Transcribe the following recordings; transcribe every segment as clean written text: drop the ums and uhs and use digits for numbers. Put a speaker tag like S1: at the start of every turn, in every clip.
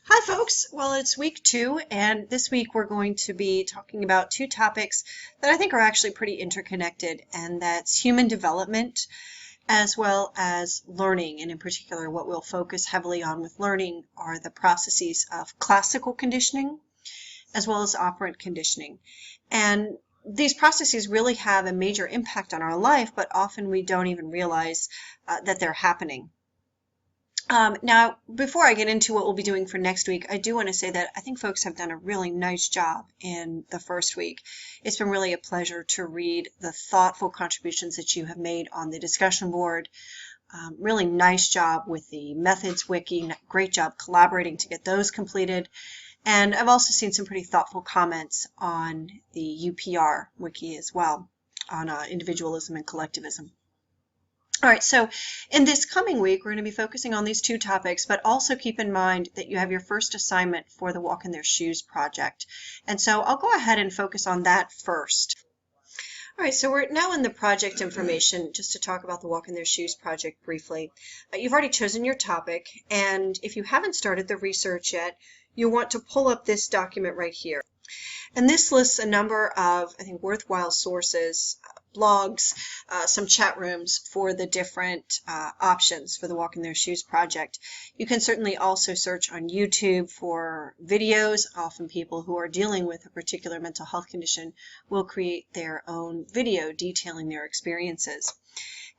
S1: Hi folks! Well, it's week 2, and this week we're going to be talking about two topics that I think are actually pretty interconnected, and that's human development as well as learning. And in particular, what we'll focus heavily on with learning are the processes of classical conditioning as well as operant conditioning. And these processes really have a major impact on our life, but often we don't even realize that they're happening. Now, before I get into what we'll be doing for next week, I do want to say that I think folks have done a really nice job in the first week. It's been really a pleasure to read the thoughtful contributions that you have made on the discussion board. Really nice job with the methods wiki. Great job collaborating to get those completed. And I've also seen some pretty thoughtful comments on the UPR wiki as well, on individualism and collectivism. All right, so in this coming week, we're going to be focusing on these two topics, but also keep in mind that you have your first assignment for the Walk in Their Shoes project. And so I'll go ahead and focus on that first. All right, so we're now in the project information, just to talk about the Walk in Their Shoes project briefly. You've already chosen your topic, and if you haven't started the research yet, you'll want to pull up this document right here. And this lists a number of, I think, worthwhile sources, blogs, some chat rooms for the different options for the Walk in Their Shoes project. You can certainly also search on YouTube for videos. Often people who are dealing with a particular mental health condition will create their own video detailing their experiences.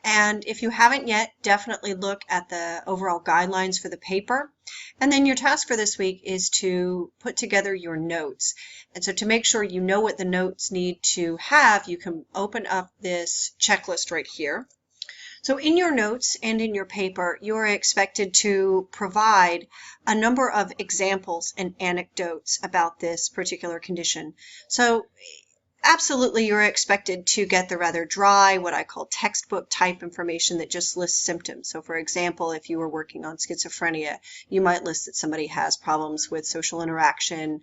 S1: And if you haven't yet, definitely look at the overall guidelines for the paper. And then your task for this week is to put together your notes. And so to make sure you know what the notes need to have, you can open up this checklist right here. So in your notes and in your paper, you are expected to provide a number of examples and anecdotes about this particular condition. So absolutely, you're expected to get the rather dry, what I call textbook type information that just lists symptoms. So for example, if you were working on schizophrenia, you might list that somebody has problems with social interaction,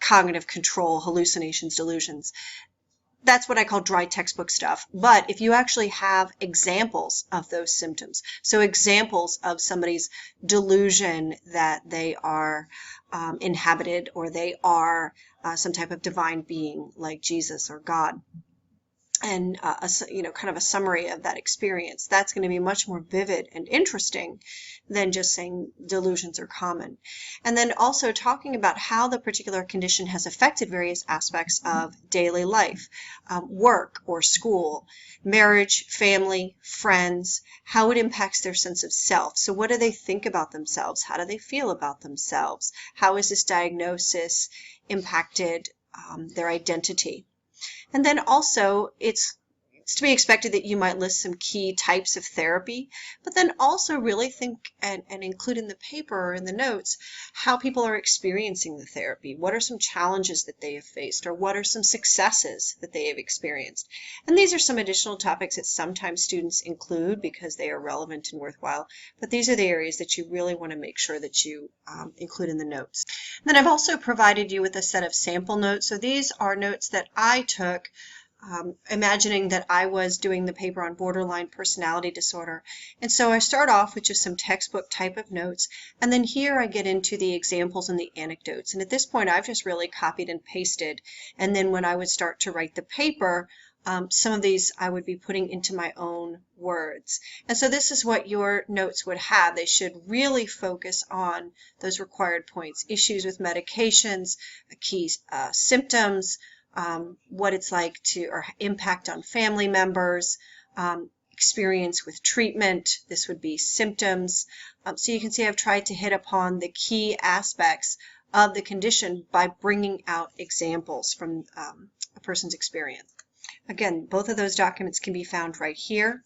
S1: cognitive control, hallucinations, delusions. That's what I call dry textbook stuff. But if you actually have examples of those symptoms, so examples of somebody's delusion that they are inhabited or they are some type of divine being like Jesus or God, and kind of a summary of that experience, that's going to be much more vivid and interesting than just saying delusions are common. And then also talking about how the particular condition has affected various aspects of daily life, work or school, marriage, family, friends, how it impacts their sense of self. So what do they think about themselves? How do they feel about themselves? How has this diagnosis impacted their identity? And then also, it's to be expected that you might list some key types of therapy, but then also really think and include in the paper or in the notes how people are experiencing the therapy. What are some challenges that they have faced, or what are some successes that they have experienced? And these are some additional topics that sometimes students include because they are relevant and worthwhile, but these are the areas that you really want to make sure that you include in the notes. And then I've also provided you with a set of sample notes. So these are notes that I took imagining that I was doing the paper on borderline personality disorder. And so I start off with just some textbook type of notes, and then here I get into the examples and the anecdotes. And at this point, I've just really copied and pasted. And then when I would start to write the paper, some of these I would be putting into my own words. And so this is what your notes would have. They should really focus on those required points: issues with medications, key symptoms, what it's like to, or impact on family members, experience with treatment. This would be symptoms. So you can see I've tried to hit upon the key aspects of the condition by bringing out examples from a person's experience. Again, both of those documents can be found right here,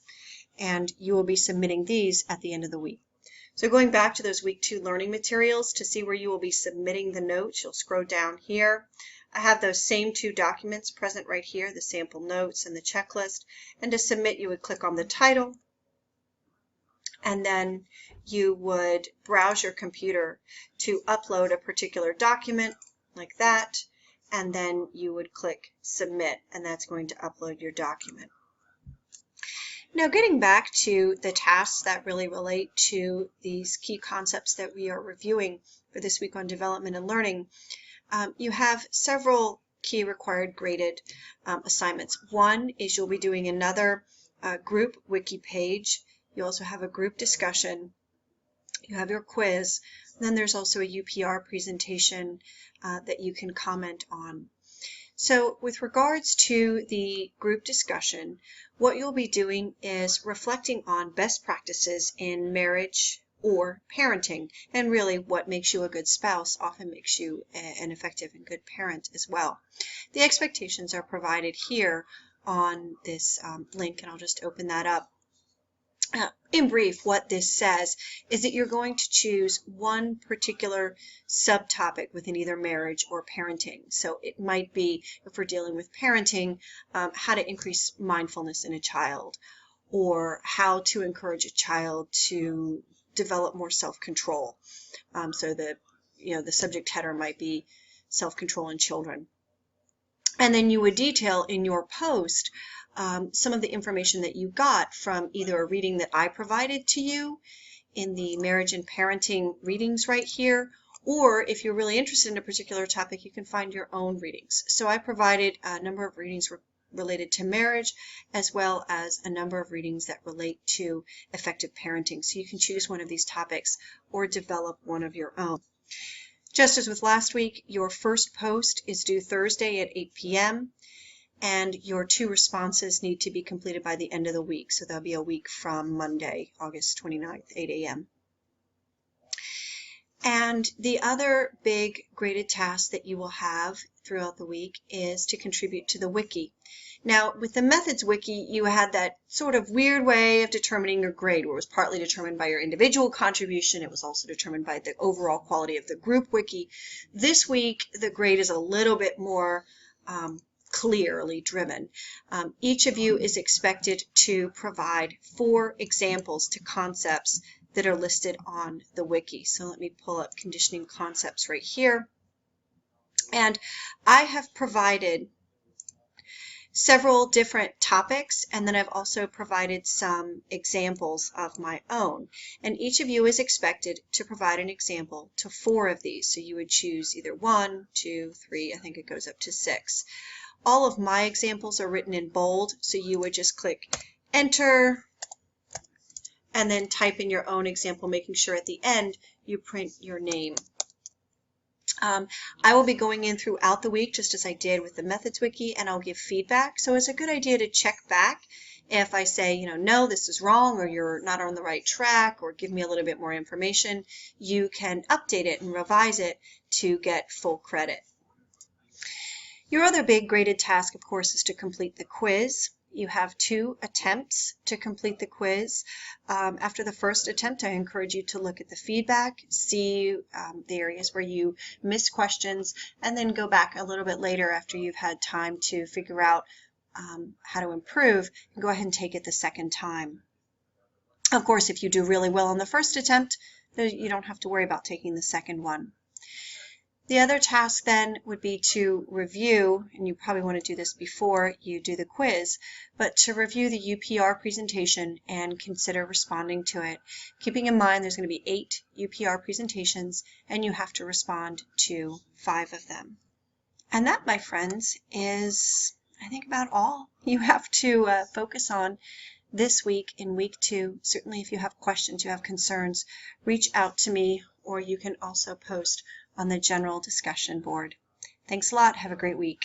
S1: and you will be submitting these at the end of the week. So going back to those week 2 learning materials to see where you will be submitting the notes, you'll scroll down here. I have those same 2 documents present right here, the sample notes and the checklist. And to submit, you would click on the title, and then you would browse your computer to upload a particular document like that, and then you would click submit, and that's going to upload your document. Now, getting back to the tasks that really relate to these key concepts that we are reviewing for this week on development and learning, you have several key required graded assignments. One is you'll be doing another group wiki page. You also have a group discussion. You have your quiz. Then there's also a UPR presentation that you can comment on. So with regards to the group discussion, what you'll be doing is reflecting on best practices in marriage or parenting, and really what makes you a good spouse often makes you an effective and good parent as well. The expectations are provided here on this link, and I'll just open that up. In brief, what this says is that you're going to choose one particular subtopic within either marriage or parenting. So it might be, if we're dealing with parenting, how to increase mindfulness in a child, or how to encourage a child to develop more self-control. So the subject header might be self-control in children. And then you would detail in your post some of the information that you got from either a reading that I provided to you in the marriage and parenting readings right here, or if you're really interested in a particular topic, you can find your own readings. So I provided a number of readings related to marriage, as well as a number of readings that relate to effective parenting. So you can choose one of these topics or develop one of your own. Just as with last week, your first post is due Thursday at 8 p.m. and your 2 responses need to be completed by the end of the week. So that'll be a week from Monday, August 29th, 8 a.m. And the other big graded task that you will have throughout the week is to contribute to the wiki. Now, with the methods wiki, you had that sort of weird way of determining your grade, where it was partly determined by your individual contribution. It was also determined by the overall quality of the group wiki. This week, the grade is a little bit more clearly driven. Each of you is expected to provide 4 examples to concepts that are listed on the wiki. So let me pull up conditioning concepts right here. And I have provided several different topics, and then I've also provided some examples of my own. And each of you is expected to provide an example to 4 of these. So you would choose either 1, 2, 3, I think it goes up to 6. All of my examples are written in bold, so you would just click enter and then type in your own example, making sure at the end you print your name. I will be going in throughout the week, just as I did with the Methods Wiki, and I'll give feedback. So it's a good idea to check back if I say, no, this is wrong, or you're not on the right track, or give me a little bit more information. You can update it and revise it to get full credit. Your other big graded task, of course, is to complete the quiz. You have 2 attempts to complete the quiz. After the first attempt, I encourage you to look at the feedback, see the areas where you missed questions, and then go back a little bit later after you've had time to figure out how to improve, and go ahead and take it the second time. Of course, if you do really well on the first attempt, you don't have to worry about taking the second one. The other task then would be to review, and you probably want to do this before you do the quiz, but to review the UPR presentation and consider responding to it. Keeping in mind there's going to be 8 UPR presentations, and you have to respond to 5 of them. And that, my friends, is I think about all you have to focus on this week in week 2. Certainly if you have questions, you have concerns, reach out to me, or you can also post on the general discussion board. Thanks a lot. Have a great week.